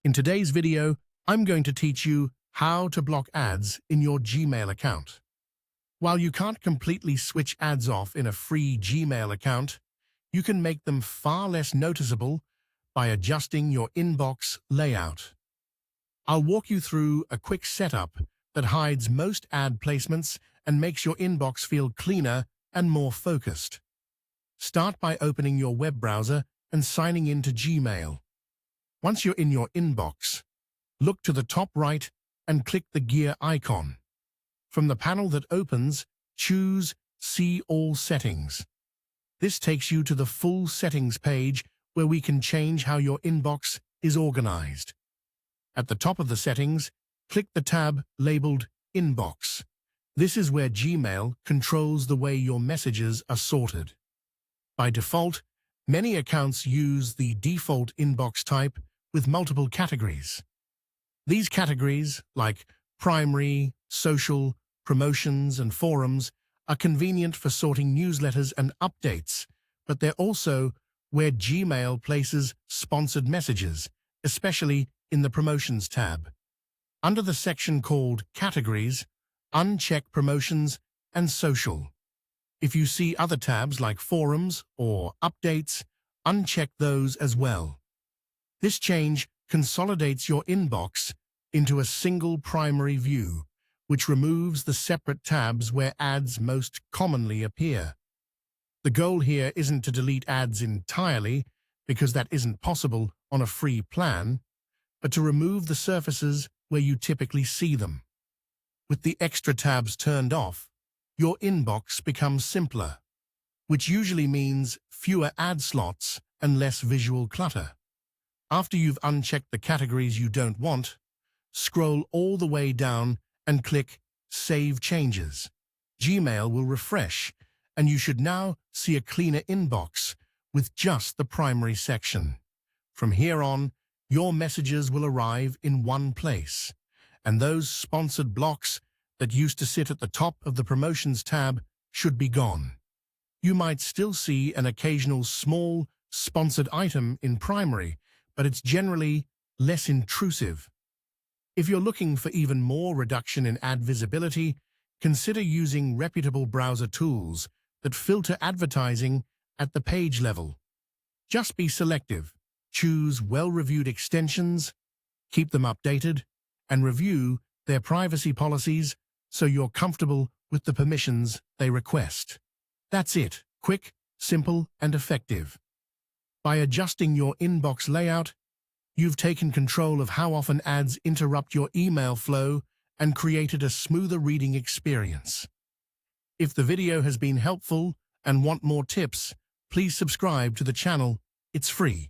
In today's video, I'm going to teach you how to block ads in your Gmail account. While you can't completely switch ads off in a free Gmail account, you can make them far less noticeable by adjusting your inbox layout. I'll walk you through a quick setup that hides most ad placements and makes your inbox feel cleaner and more focused. Start by opening your web browser and signing in to Gmail. Once you're in your inbox, look to the top right and click the gear icon. From the panel that opens, choose See All Settings. This takes you to the full settings page where we can change how your inbox is organized. At the top of the settings, click the tab labeled Inbox. This is where Gmail controls the way your messages are sorted. By default, many accounts use the default inbox type with multiple categories. These categories, like primary, social, promotions, and forums, are convenient for sorting newsletters and updates, but they're also where Gmail places sponsored messages, especially in the Promotions tab. Under the section called Categories, uncheck Promotions and Social. If you see other tabs like Forums or Updates, uncheck those as well. This change consolidates your inbox into a single primary view, which removes the separate tabs where ads most commonly appear. The goal here isn't to delete ads entirely, because that isn't possible on a free plan, but to remove the surfaces where you typically see them. With the extra tabs turned off, your inbox becomes simpler, which usually means fewer ad slots and less visual clutter. After you've unchecked the categories you don't want, scroll all the way down and click Save Changes. Gmail will refresh, and you should now see a cleaner inbox with just the primary section. From here on, your messages will arrive in one place, and those sponsored blocks that used to sit at the top of the Promotions tab should be gone. You might still see an occasional small, sponsored item in primary, but it's generally less intrusive. If you're looking for even more reduction in ad visibility, consider using reputable browser tools that filter advertising at the page level. Just be selective, choose well-reviewed extensions, keep them updated, and review their privacy policies so you're comfortable with the permissions they request. That's it, quick, simple, and effective. By adjusting your inbox layout, you've taken control of how often ads interrupt your email flow and created a smoother reading experience. If the video has been helpful and want more tips, please subscribe to the channel. It's free.